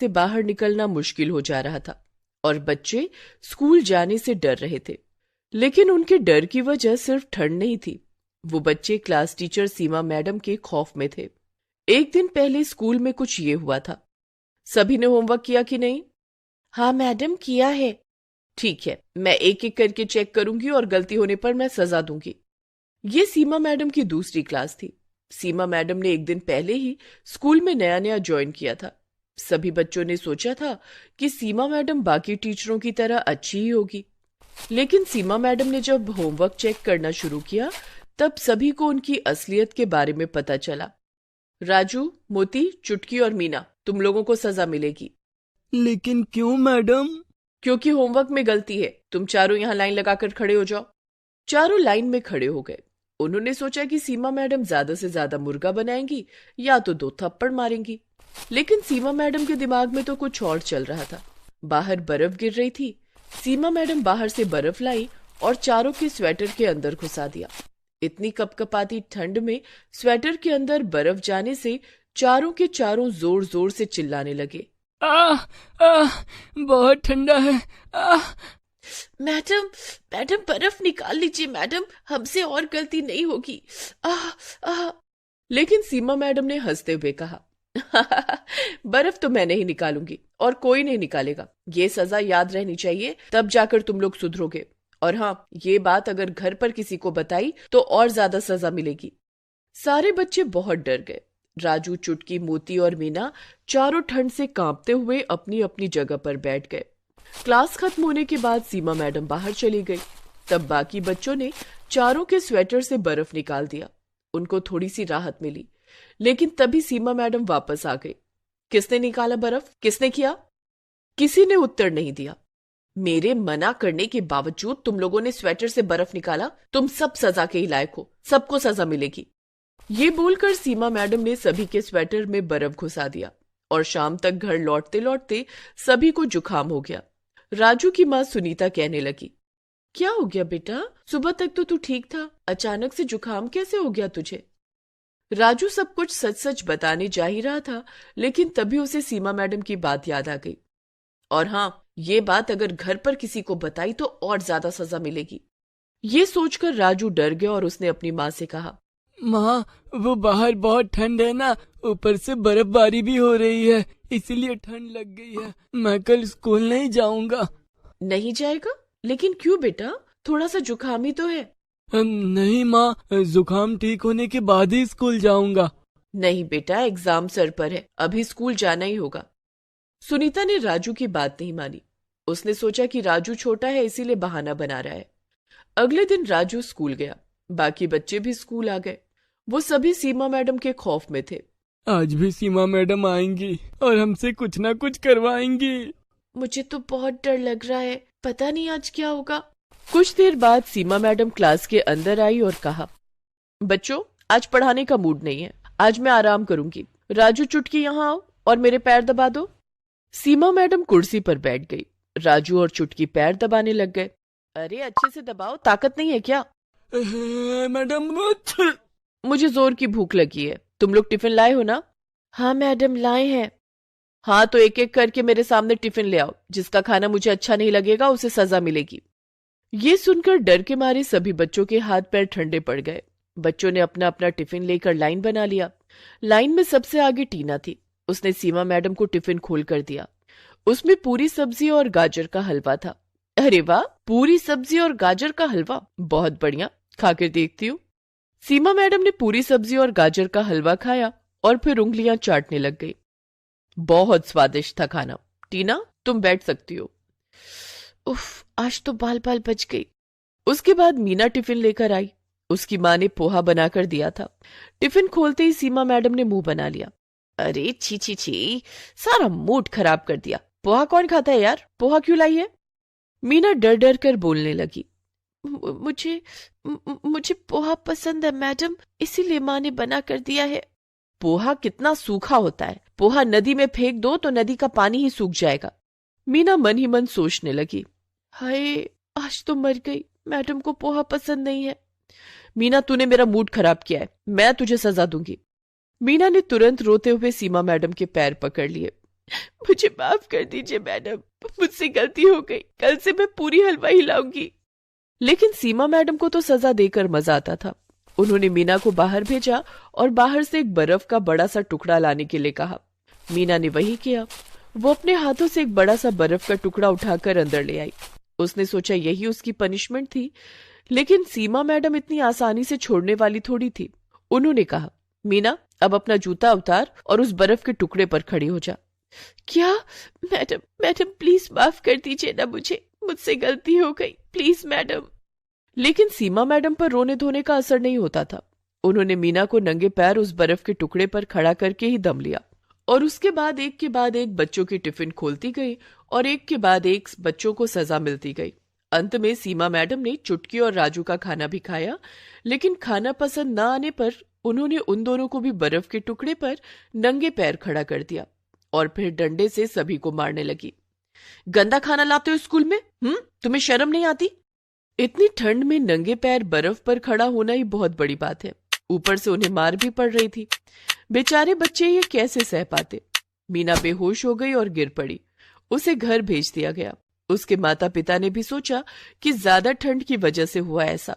से बाहर निकलना मुश्किल हो जा रहा था और बच्चे स्कूल जाने से डर रहे थे। लेकिन उनके डर की वजह सिर्फ ठंड नहीं थी, वो बच्चे क्लास टीचर सीमा मैडम के खौफ में थे। एक दिन पहले स्कूल में कुछ ये हुआ था। सभी ने होमवर्क किया कि नहीं? हाँ मैडम, किया है। ठीक है, मैं एक एक करके चेक करूंगी और गलती होने पर मैं सजा दूंगी। ये सीमा मैडम की दूसरी क्लास थी। सीमा मैडम ने एक दिन पहले ही स्कूल में नया नया ज्वाइन किया था। सभी बच्चों ने सोचा था कि सीमा मैडम बाकी टीचरों की तरह अच्छी ही होगी। लेकिन सीमा मैडम ने जब होमवर्क चेक करना शुरू किया तब सभी को उनकी असलियत के बारे में पता चला। राजू, मोती, चुटकी और मीना, तुम लोगों को सजा मिलेगी। लेकिन क्यों मैडम? क्योंकि होमवर्क में गलती है। तुम चारों यहाँ लाइन लगाकर खड़े हो जाओ। चारों लाइन में खड़े हो गए। उन्होंने सोचा कि सीमा मैडम ज्यादा से ज्यादा मुर्गा बनाएंगी या तो 2 थप्पड़ मारेंगी। लेकिन सीमा मैडम के दिमाग में तो कुछ और चल रहा था। बाहर बर्फ गिर रही थी। सीमा मैडम बाहर से बर्फ लाई और चारों के स्वेटर के अंदर घुसा दिया। इतनी कपकपाती ठंड में स्वेटर के अंदर बर्फ जाने से चारों के चारों जोर जोर से चिल्लाने लगे। आह आह, बहुत ठंडा है। आह। मैडम, मैडम बर्फ निकाल लीजिए मैडम, हमसे और गलती नहीं होगी। आह आह। लेकिन सीमा मैडम ने हंसते हुए कहा, बर्फ तो मैं नहीं निकालूंगी और कोई नहीं निकालेगा। ये सजा याद रहनी चाहिए, तब जाकर तुम लोग सुधरोगे। और हाँ, ये बात अगर घर पर किसी को बताई तो और ज्यादा सजा मिलेगी। सारे बच्चे बहुत डर गए। राजू, चुटकी, मोती और मीना चारों ठंड से कांपते हुए अपनी अपनी जगह पर बैठ गए। क्लास खत्म होने के बाद सीमा मैडम बाहर चली गई। तब बाकी बच्चों ने चारों के स्वेटर से बर्फ निकाल दिया। उनको थोड़ी सी राहत मिली। लेकिन तभी सीमा मैडम वापस आ गई। किसने निकाला बर्फ? किसने किया? किसी ने उत्तर नहीं दिया। मेरे मना करने के बावजूद तुम लोगों ने स्वेटर से बर्फ निकाला। तुम सब सजा के ही लायक हो, सबको सजा मिलेगी। ये बोलकर सीमा मैडम ने सभी के स्वेटर में बर्फ घुसा दिया और शाम तक घर लौटते लौटते सभी को जुकाम हो गया। राजू की माँ सुनीता कहने लगी, क्या हो गया बेटा? सुबह तक तो तू ठीक था, अचानक से जुकाम कैसे हो गया तुझे? राजू सब कुछ सच सच बताने जा ही रहा था, लेकिन तभी उसे सीमा मैडम की बात याद आ गई। और हाँ, ये बात अगर घर पर किसी को बताई तो और ज्यादा सजा मिलेगी। ये सोचकर राजू डर गया और उसने अपनी माँ से कहा, माँ, वो बाहर बहुत ठंड है ना, ऊपर से बर्फबारी भी हो रही है, इसीलिए ठंड लग गई है। मैं कल स्कूल नहीं जाऊंगा। नहीं जाएगा? लेकिन क्यों बेटा? थोड़ा सा जुकाम ही तो है। नहीं माँ, जुकाम ठीक होने के बाद ही स्कूल जाऊंगा। नहीं बेटा, एग्जाम सर पर है, अभी स्कूल जाना ही होगा। सुनीता ने राजू की बात नहीं मानी। उसने सोचा कि राजू छोटा है इसीलिए बहाना बना रहा है। अगले दिन राजू स्कूल गया। बाकी बच्चे भी स्कूल आ गए। वो सभी सीमा मैडम के खौफ में थे। आज भी सीमा मैडम आएंगी और हमसे कुछ ना कुछ करवाएंगी। मुझे तो बहुत डर लग रहा है, पता नहीं आज क्या होगा। कुछ देर बाद सीमा मैडम क्लास के अंदर आई और कहा, बच्चों, आज पढ़ाने का मूड नहीं है, आज मैं आराम करूंगी। राजू, चुटकी, यहाँ आओ और मेरे पैर दबा दो। सीमा मैडम कुर्सी पर बैठ गई। राजू और चुटकी पैर दबाने लग गए। अरे अच्छे से दबाओ, ताकत नहीं है क्या? मैडम, मुझे जोर की भूख लगी है। तुम लोग टिफिन लाए हो ना? हाँ मैडम, लाए हैं। हाँ तो एक एक करके मेरे सामने टिफिन ले आओ। जिसका खाना मुझे अच्छा नहीं लगेगा उसे सजा मिलेगी। ये सुनकर डर के मारे सभी बच्चों के हाथ पैर ठंडे पड़ गए। बच्चों ने अपना अपना टिफिन लेकर लाइन बना लिया। लाइन में सबसे आगे टीना थी। उसने सीमा मैडम को टिफिन खोल कर दिया। उसमें पूरी सब्जी और गाजर का हलवा था। अरे वाह, पूरी सब्जी और गाजर का हलवा, बहुत बढ़िया, खाकर देखती हूँ। सीमा मैडम ने पूरी सब्जी और गाजर का हलवा खाया और फिर उंगलियां चाटने लग गई। बहुत स्वादिष्ट था खाना। टीना, तुम बैठ सकती हो। उफ, आज तो बाल बाल बच गई। उसके बाद मीना टिफिन लेकर आई। उसकी माँ ने पोहा बनाकर दिया था। टिफिन खोलते ही सीमा मैडम ने मुंह बना लिया। अरे छी छी छी, सारा मूड खराब कर दिया। पोहा कौन खाता है यार? पोहा क्यों लाई है? मीना डर डर कर बोलने लगी। मुझे मुझे पोहा पसंद है मैडम, इसीलिए माँ ने बना कर दिया है। पोहा कितना सूखा होता है, पोहा नदी में फेंक दो तो नदी का पानी ही सूख जाएगा। मीना मन ही मन सोचने लगी, हाय आज तो मर गई, मैडम को पोहा पसंद नहीं है। मीना, तूने मेरा मूड खराब किया है, मैं तुझे सजा दूंगी। मीना ने तुरंत रोते हुए सीमा मैडम के पैर पकड़ लिए। मुझे माफ कर दीजिए मैडम, मुझसे गलती हो गई, कल से मैं पूरी हलवा हिलाऊंगी। लेकिन सीमा मैडम को तो सजा देकर मजा आता था। उन्होंने मीना को बाहर भेजा और बाहर से एक बर्फ का बड़ा सा टुकड़ा लाने के लिए कहा। मीना ने वही किया। वो अपने हाथों से एक बड़ा सा बर्फ का टुकड़ा उठाकर अंदर ले आई। उसने सोचा यही उसकी पनिशमेंट थी, लेकिन सीमा मैडम इतनी आसानी से छोड़ने वाली थोड़ी थी। उन्होंने कहा, मीना अब अपना जूता उतार और उस बर्फ के टुकड़े पर खड़ी हो जा। क्या? मैडम मैडम प्लीज माफ कर दीजिए ना, मुझसे गलती हो गई, प्लीज मैडम। लेकिन सीमा मैडम पर रोने धोने का असर नहीं होता था। उन्होंने मीना को नंगे पैर उस बर्फ के टुकड़े पर खड़ा करके ही दम लिया और उसके बाद एक के बाद एक बच्चों के टिफिन खोलती गई और एक के बाद एक बच्चों को सजा मिलती गई। अंत में सीमा मैडम ने चुटकी और राजू का खाना भी खाया, लेकिन खाना पसंद न आने पर उन्होंने उन दोनों को भी बर्फ के टुकड़े पर नंगे पैर खड़ा कर दिया और फिर डंडे से सभी को मारने लगी। गंदा खाना लाते हो स्कूल में? तुम्हें शर्म नहीं आती? इतनी ठंड में नंगे पैर बर्फ पर खड़ा होना ही बहुत बड़ी बात है। ऊपर से उन्हें मार भी पड़ रही थी। बेचारे बच्चे ये कैसे सह पाते। मीना बेहोश हो गई और गिर पड़ी। उसे घर भेज दिया गया। उसके माता पिता ने भी सोचा कि ज्यादा ठंड की वजह से हुआ ऐसा,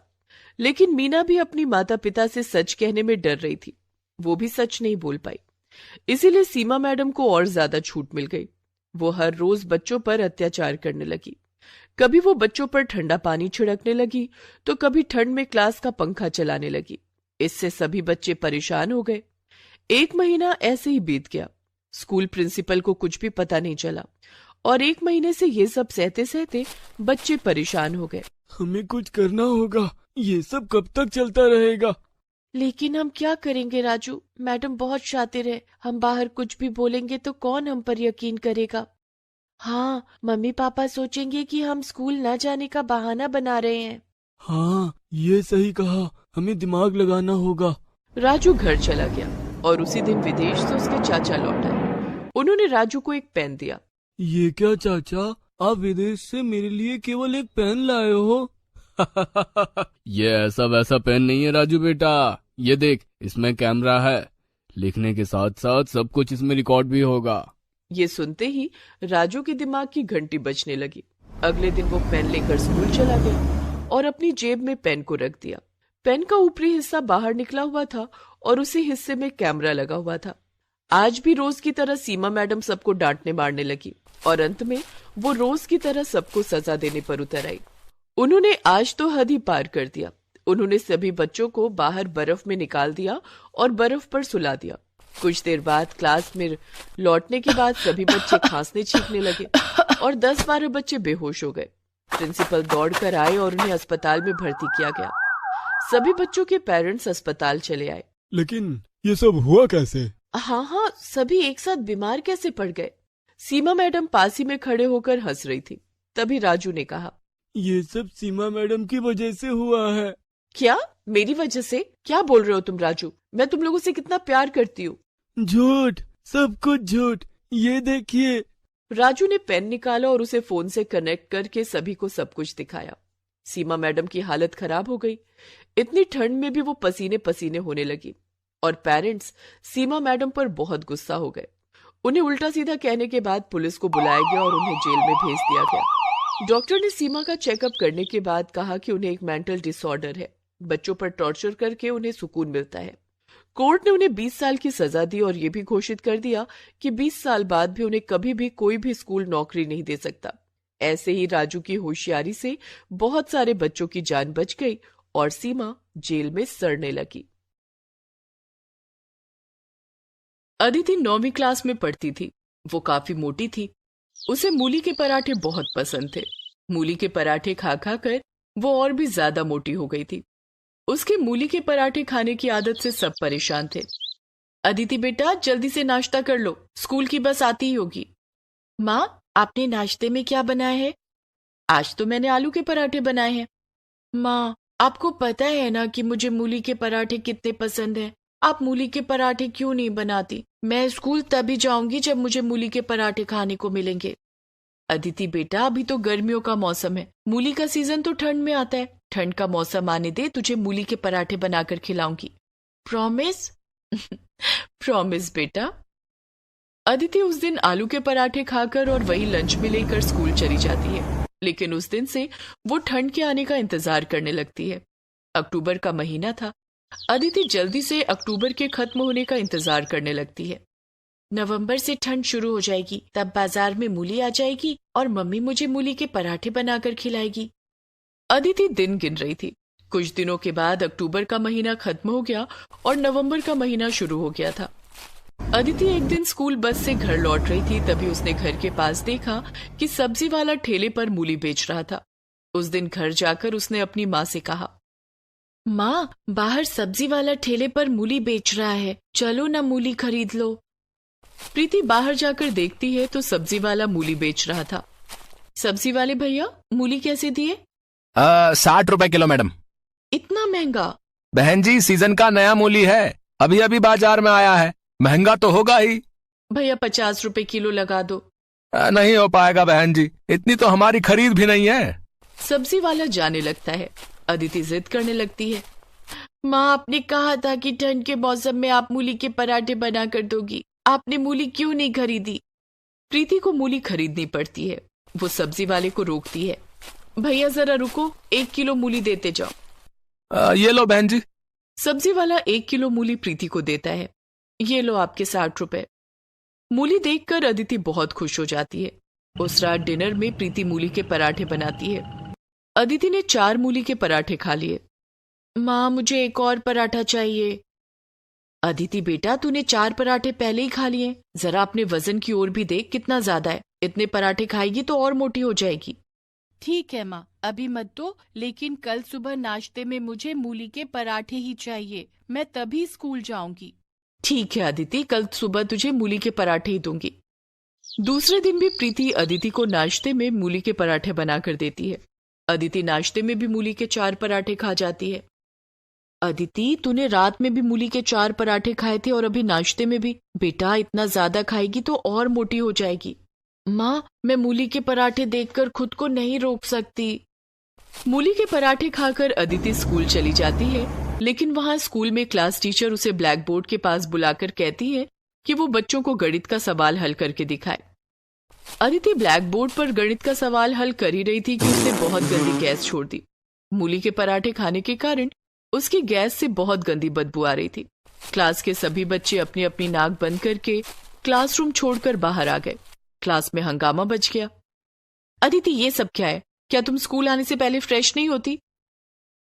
लेकिन मीना भी अपनी माता पिता से सच कहने में डर रही थी। वो भी सच नहीं बोल पाई। इसीलिए सीमा मैडम को और ज्यादा छूट मिल गई। वो हर रोज बच्चों पर अत्याचार करने लगी। कभी वो बच्चों पर ठंडा पानी छिड़कने लगी तो कभी ठंड में क्लास का पंखा चलाने लगी। इससे सभी बच्चे परेशान हो गए। 1 महीना ऐसे ही बीत गया। स्कूल प्रिंसिपल को कुछ भी पता नहीं चला और 1 महीने से ये सब सहते सहते बच्चे परेशान हो गए। हमें कुछ करना होगा, ये सब कब तक चलता रहेगा? लेकिन हम क्या करेंगे राजू? मैडम बहुत शातिर है। हम बाहर कुछ भी बोलेंगे तो कौन हम पर यकीन करेगा? हाँ, मम्मी पापा सोचेंगे कि हम स्कूल न जाने का बहाना बना रहे हैं। हाँ, ये सही कहा, हमें दिमाग लगाना होगा। राजू घर चला गया और उसी दिन विदेश से उसके चाचा लौट आए। उन्होंने राजू को एक पेन दिया। ये क्या चाचा, आप विदेश से मेरे लिए केवल एक पेन लाए हो? ये ऐसा वैसा पेन नहीं है राजू बेटा, ये देख, इसमें कैमरा है। लिखने के साथ साथ सब कुछ इसमें रिकॉर्ड भी होगा। ये सुनते ही राजू के दिमाग की घंटी बजने लगी। अगले दिन वो पेन लेकर स्कूल चला गया और अपनी जेब में पेन को रख दिया। पेन का ऊपरी हिस्सा बाहर निकला हुआ था और उसी हिस्से में कैमरा लगा हुआ था। आज भी रोज की तरह सीमा मैडम सबको डांटने मारने लगी और अंत में वो रोज की तरह सबको सजा देने पर उतर आई। उन्होंने आज तो हद ही पार कर दिया। उन्होंने सभी बच्चों को बाहर बर्फ में निकाल दिया और बर्फ पर सुला दिया। कुछ देर बाद क्लास में लौटने के बाद सभी बच्चे खांसने छींकने लगे और 10-12 बच्चे बेहोश हो गए। प्रिंसिपल दौड़कर आए और उन्हें अस्पताल में भर्ती किया गया। सभी बच्चों के पेरेंट्स अस्पताल चले आए। लेकिन ये सब हुआ कैसे? हाँ, सभी एक साथ बीमार कैसे पड़ गए? सीमा मैडम पास ही में खड़े होकर हंस रही थी। तभी राजू ने कहा, ये सब सीमा मैडम की वजह से हुआ है। क्या? मेरी वजह से? क्या बोल रहे हो तुम राजू? मैं तुम लोगों से कितना प्यार करती हूँ। झूठ, सब कुछ झूठ, ये देखिए। राजू ने पेन निकाला और उसे फोन से कनेक्ट करके सभी को सब कुछ दिखाया। सीमा मैडम की हालत खराब हो गई। इतनी ठंड में भी वो पसीने पसीने होने लगी और पेरेंट्स सीमा मैडम पर बहुत गुस्सा हो गए। उन्हें उल्टा सीधा कहने के बाद पुलिस को बुलाया गया और उन्हें जेल में भेज दिया गया। डॉक्टर ने सीमा का चेकअप करने के बाद कहा कि उन्हें एक मेंटल डिसऑर्डर है। बच्चों पर टॉर्चर करके उन्हें सुकून मिलता है। कोर्ट ने उन्हें 20 साल की सजा दी और ये भी घोषित कर दिया कि 20 साल बाद भी उन्हें कभी भी कोई भी स्कूल नौकरी नहीं दे सकता। ऐसे ही राजू की होशियारी से बहुत सारे बच्चों की जान बच गई और सीमा जेल में सड़ने लगी। अदिति 9वीं क्लास में पढ़ती थी। वो काफी मोटी थी। उसे मूली के पराठे बहुत पसंद थे। मूली के पराठे खा खा कर वो और भी ज्यादा मोटी हो गई थी। उसके मूली के पराठे खाने की आदत से सब परेशान थे। अदिति बेटा, जल्दी से नाश्ता कर लो, स्कूल की बस आती ही होगी। माँ, आपने नाश्ते में क्या बनाया है? आज तो मैंने आलू के पराठे बनाए हैं। माँ, आपको पता है ना कि मुझे मूली के पराठे कितने पसंद हैं। आप मूली के पराठे क्यों नहीं बनाती? मैं स्कूल तभी जाऊंगी जब मुझे मूली के पराठे खाने को मिलेंगे। अदिति बेटा, अभी तो गर्मियों का मौसम है। मूली का सीजन तो ठंड में आता है। ठंड का मौसम आने दे, तुझे मूली के पराठे बनाकर खिलाऊंगी। प्रॉमिस? प्रॉमिस बेटा। अदिति उस दिन आलू के पराठे खाकर और वही लंच में लेकर स्कूल चली जाती है, लेकिन उस दिन से वो ठंड के आने का इंतजार करने लगती है। अक्टूबर का महीना था। अदिति जल्दी से अक्टूबर के खत्म होने का इंतजार करने लगती है। नवंबर से ठंड शुरू हो जाएगी, तब बाजार में मूली आ जाएगी और मम्मी मुझे मूली के पराठे बनाकर खिलाएगी। अदिति दिन गिन रही थी। कुछ दिनों के बाद अक्टूबर का महीना खत्म हो गया और नवंबर का महीना शुरू हो गया था। अदिति एक दिन स्कूल बस से घर लौट रही थी, तभी उसने घर के पास देखा कि सब्जी वाला ठेले पर मूली बेच रहा था। उस दिन घर जाकर उसने अपनी माँ से कहा, माँ, बाहर सब्जी वाला ठेले पर मूली बेच रहा है, चलो ना मूली खरीद लो। प्रीति बाहर जाकर देखती है तो सब्जी वाला मूली बेच रहा था। सब्जी वाले भैया, मूली कैसे दिए? 60 रुपए किलो मैडम। इतना महंगा? बहन जी, सीजन का नया मूली है, अभी अभी बाजार में आया है, महंगा तो होगा ही। भैया 50 रुपए किलो लगा दो। नहीं हो पाएगा बहन जी, इतनी तो हमारी खरीद भी नहीं है। सब्जी वाला जाने लगता है। अदिति जिद करने लगती है, माँ, आपने कहा था कि ठंड के मौसम में आप मूली के पराठे बना कर दोगी, आपने मूली क्यों नहीं खरीदी? प्रीति को मूली खरीदनी पड़ती है। वो सब्जी वाले को रोकती है, भैया जरा रुको, 1 किलो मूली देते जाओ। ये लो बहन जी। सब्जी वाला 1 किलो मूली प्रीति को देता है। ये लो आपके 60 रुपए। मूली देखकर अदिति बहुत खुश हो जाती है। उस रात डिनर में प्रीति मूली के पराठे बनाती है। अदिति ने 4 मूली के पराठे खा लिए। माँ, मुझे एक और पराठा चाहिए। अदिति बेटा, तूने 4 पराठे पहले ही खा लिए, जरा अपने वजन की ओर भी देख, कितना ज्यादा है। इतने पराठे खाएगी तो और मोटी हो जाएगी। ठीक है माँ, अभी मत दो, लेकिन कल सुबह नाश्ते में मुझे मूली के पराठे ही चाहिए, मैं तभी स्कूल जाऊंगी। ठीक है अदिति, कल सुबह तुझे मूली के पराठे ही दूंगी। दूसरे दिन भी प्रीति अदिति को नाश्ते में मूली के पराठे बनाकर देती है। अदिति नाश्ते में भी मूली के 4 पराठे खा जाती है। अदिति, तूने रात में भी मूली के 4 पराठे खाए थे और अभी नाश्ते में भी। बेटा, इतना ज्यादा खाएगी तो और मोटी हो जाएगी। माँ, मैं मूली के पराठे देखकर खुद को नहीं रोक सकती। मूली के पराठे खाकर अदिति स्कूल चली जाती है, लेकिन वहां स्कूल में क्लास टीचर उसे ब्लैक बोर्ड के पास बुलाकर कहती है कि वो बच्चों को गणित का सवाल हल करके दिखाए। अदिति ब्लैक बोर्ड पर गणित का सवाल हल कर ही रही थी कि उसने बहुत गंदी गैस छोड़ दी। मूली के पराठे खाने के कारण उसकी गैस से बहुत गंदी बदबू आ रही थी। क्लास के सभी बच्चे अपनी अपनी नाक बंद करके क्लासरूम छोड़कर बाहर आ गए। क्लास में हंगामा बच गया। अदिति, ये सब क्या है? क्या तुम स्कूल आने से पहले फ्रेश नहीं होती?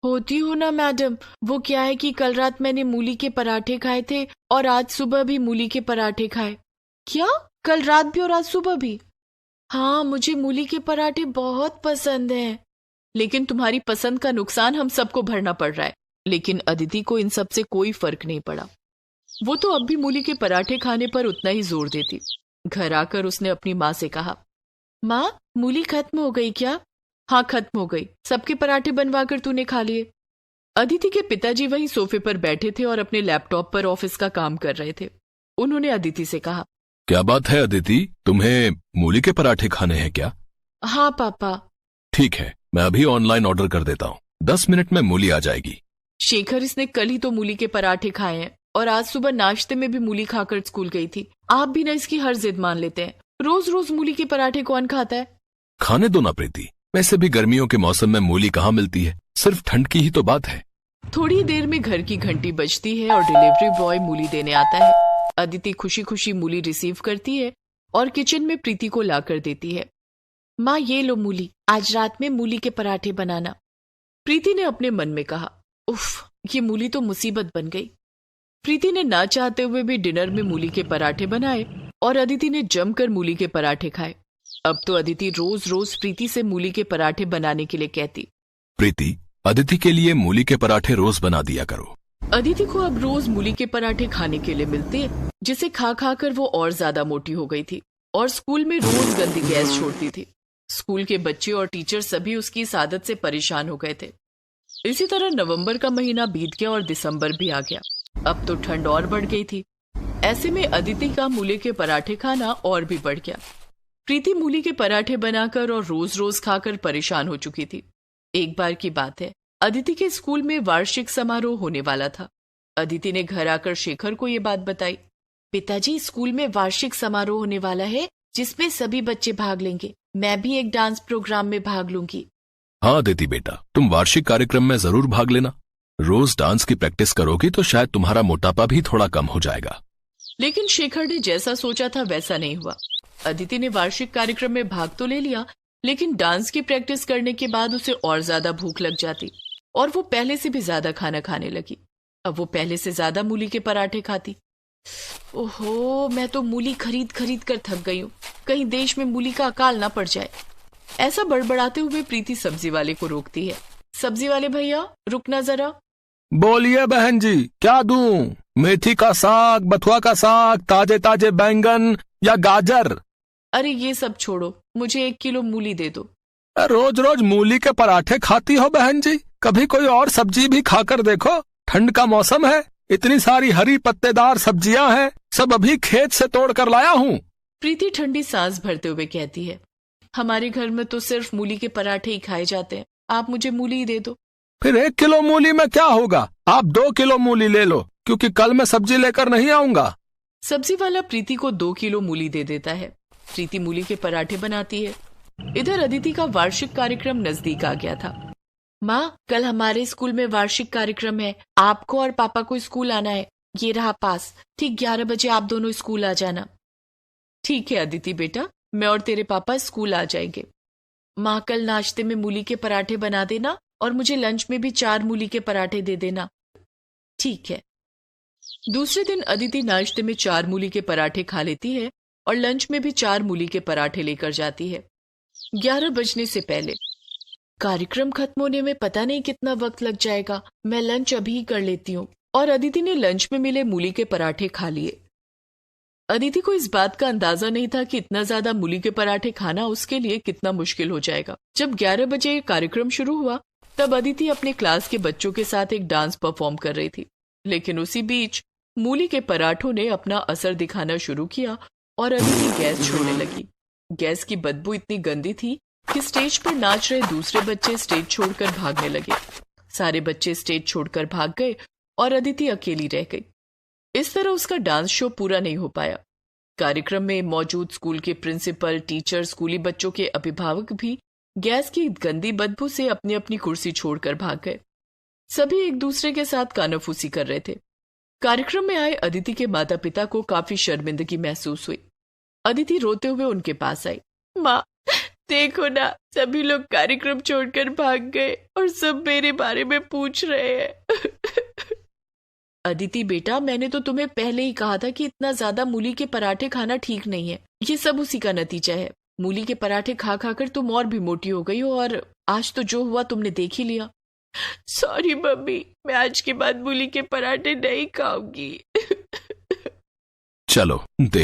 होती हो ना मैडम, वो क्या है कि कल रात मैंने मूली के पराठे खाए थे और आज सुबह भी मूली के पराठे खाए। क्या? कल रात भी और आज सुबह भी? हाँ, मुझे मूली के पराठे बहुत पसंद हैं। लेकिन तुम्हारी पसंद का नुकसान हम सबको भरना पड़ रहा है। लेकिन अदिति को इन सब से कोई फर्क नहीं पड़ा। वो तो अब भी मूली के पराठे खाने पर उतना ही जोर देती। घर आकर उसने अपनी माँ से कहा, माँ, मूली खत्म हो गई क्या? हाँ, खत्म हो गई, सबके पराठे बनवा कर तूने खा लिए। अदिति के पिताजी वहीं सोफे पर बैठे थे और अपने लैपटॉप पर ऑफिस का काम कर रहे थे। उन्होंने अदिति से कहा, क्या बात है अदिति, तुम्हें मूली के पराठे खाने हैं क्या? हाँ पापा। ठीक है, मैं अभी ऑनलाइन ऑर्डर कर देता हूँ, 10 मिनट में मूली आ जाएगी। शेखर, इसने कल ही तो मूली के पराठे खाए हैं और आज सुबह नाश्ते में भी मूली खाकर स्कूल गई थी। आप भी ना इसकी हर जिद मान लेते हैं। रोज रोज मूली के पराठे कौन खाता है? खाने दो ना प्रीति, वैसे भी गर्मियों के मौसम में मूली कहाँ मिलती है, सिर्फ ठंड की ही तो बात है। थोड़ी देर में घर की घंटी बजती है और डिलीवरी बॉय मूली देने आता है। अदिति खुशी खुशी मूली रिसीव करती है और किचन में प्रीति को लाकर देती है। माँ, ये लो मूली, आज रात में मूली के पराठे बनाना। प्रीति ने अपने मन में कहा, उफ, ये मूली तो मुसीबत बन गई। प्रीति ने ना चाहते हुए भी डिनर में मूली के पराठे बनाए और अदिति ने जमकर मूली के पराठे खाए। अब तो अदिति रोज रोज प्रीति से मूली के पराठे बनाने के लिए कहती। प्रीति, अदिति के लिए मूली के पराठे रोज बना दिया करो। अदिति को अब रोज मूली के पराठे खाने के लिए मिलते, जिसे खा खा कर वो और ज्यादा मोटी हो गई थी और स्कूल में रोज गंदी गैस छोड़ती थी। स्कूल के बच्चे और टीचर सभी उसकी इस आदत से परेशान हो गए थे। इसी तरह नवंबर का महीना बीत गया और दिसंबर भी आ गया। अब तो ठंड और बढ़ गई थी। ऐसे में अदिति का मूली के पराठे खाना और भी बढ़ गया। प्रीति मूली के पराठे बनाकर और रोज रोज खाकर परेशान हो चुकी थी। एक बार की बात है, अदिति के स्कूल में वार्षिक समारोह होने वाला था। अदिति ने घर आकर शेखर को ये बात बताई। पिताजी, स्कूल में वार्षिक समारोह होने वाला है जिसमें सभी बच्चे भाग लेंगे। मैं भी एक डांस प्रोग्राम में भाग लूंगी। हाँ अदिति बेटा, तुम वार्षिक कार्यक्रम में जरूर भाग लेना। रोज डांस की प्रैक्टिस करोगी तो शायद तुम्हारा मोटापा भी थोड़ा कम हो जाएगा। लेकिन शेखर ने जैसा सोचा था वैसा नहीं हुआ। अदिति ने वार्षिक कार्यक्रम में भाग तो ले लिया, लेकिन डांस की प्रैक्टिस करने के बाद उसे और ज्यादा भूख लग जाती और वो पहले से भी ज्यादा खाना खाने लगी। अब वो पहले से ज्यादा मूली के पराठे खाती। ओहो, मैं तो मूली खरीद खरीद कर थक गई हूँ। कहीं देश में मूली का अकाल ना पड़ जाए। ऐसा बड़बड़ाते हुए प्रीति सब्जी वाले को रोकती है। सब्जी वाले भैया, रुकना जरा। बोलिए बहन जी, क्या दूं? मेथी का साग, बथुआ का साग, ताजे ताजे बैंगन या गाजर? अरे ये सब छोड़ो, मुझे 1 किलो मूली दे दो। रोज रोज मूली के पराठे खाती हो बहन जी? कभी कोई और सब्जी भी खाकर देखो। ठंड का मौसम है, इतनी सारी हरी पत्तेदार सब्जियां हैं, सब अभी खेत से तोड़ कर लाया हूँ। प्रीति ठंडी सांस भरते हुए कहती है, हमारे घर में तो सिर्फ मूली के पराठे ही खाए जाते हैं। आप मुझे मूली ही दे दो। फिर 1 किलो मूली में क्या होगा? आप 2 किलो मूली ले लो, क्योंकि कल मैं सब्जी लेकर नहीं आऊंगा। सब्जी वाला प्रीति को 2 किलो मूली दे देता है। प्रीति मूली के पराठे बनाती है। इधर अदिति का वार्षिक कार्यक्रम नजदीक आ गया था। माँ, कल हमारे स्कूल में वार्षिक कार्यक्रम है। आपको और पापा को स्कूल आना है। ये रहा पास। ठीक 11 बजे आप दोनों स्कूल आ जाना। ठीक है अदिति बेटा, मैं और तेरे पापा स्कूल आ जाएंगे। माँ, कल नाश्ते में मूली के पराठे बना देना और मुझे लंच में भी 4 मूली के पराठे दे देना। ठीक है। दूसरे दिन अदिति नाश्ते में 4 मूली के पराठे खा लेती है और लंच में भी 4 मूली के पराठे लेकर जाती है। 11 बजने से पहले। कार्यक्रम खत्म होने में पता नहीं कितना वक्त लग जाएगा। मैं लंच अभी ही कर लेती हूँ। और अदिति ने लंच में मिले मूली के पराठे खा लिए। अदिति को इस बात का अंदाजा नहीं था कि इतना ज्यादा मूली के पराठे खाना उसके लिए कितना मुश्किल हो जाएगा। जब 11 बजे कार्यक्रम शुरू हुआ तब अदिति अपने क्लास के बच्चों के साथ एक डांस परफॉर्म कर रही थी। लेकिन उसी बीच मूली के पराठों ने अपना असर दिखाना शुरू किया और अदिति गैस छोड़ने लगी। गैस की बदबू इतनी गंदी थी कि स्टेज पर नाच रहे दूसरे बच्चे स्टेज छोड़कर भागने लगे। सारे बच्चे स्टेज छोड़कर भाग गए और अदिति अकेली रह गई। इस तरह उसका डांस शो पूरा नहीं हो पाया। कार्यक्रम में मौजूद स्कूल के प्रिंसिपल, टीचर, स्कूली बच्चों के अभिभावक भी गैस की गंदी बदबू से अपनी अपनी कुर्सी छोड़कर भाग गए। सभी एक दूसरे के साथ कानाफूसी कर रहे थे। कार्यक्रम में आए अदिति के माता पिता को काफी शर्मिंदगी महसूस हुई। अदिति रोते हुए उनके पास आई। माँ, देखो ना, सभी लोग कार्यक्रम छोड़कर भाग गए और सब मेरे बारे में पूछ रहे हैं। अदिति बेटा, मैंने तो तुम्हें पहले ही कहा था कि इतना ज्यादा मूली के पराठे खाना ठीक नहीं है। ये सब उसी का नतीजा है। मूली के पराठे खा खाकर तुम और भी मोटी हो गई हो और आज तो जो हुआ तुमने देख ही लिया। सॉरी मम्मी, मैं आज के बाद मूली के पराठे नहीं खाऊंगी। चलो, देर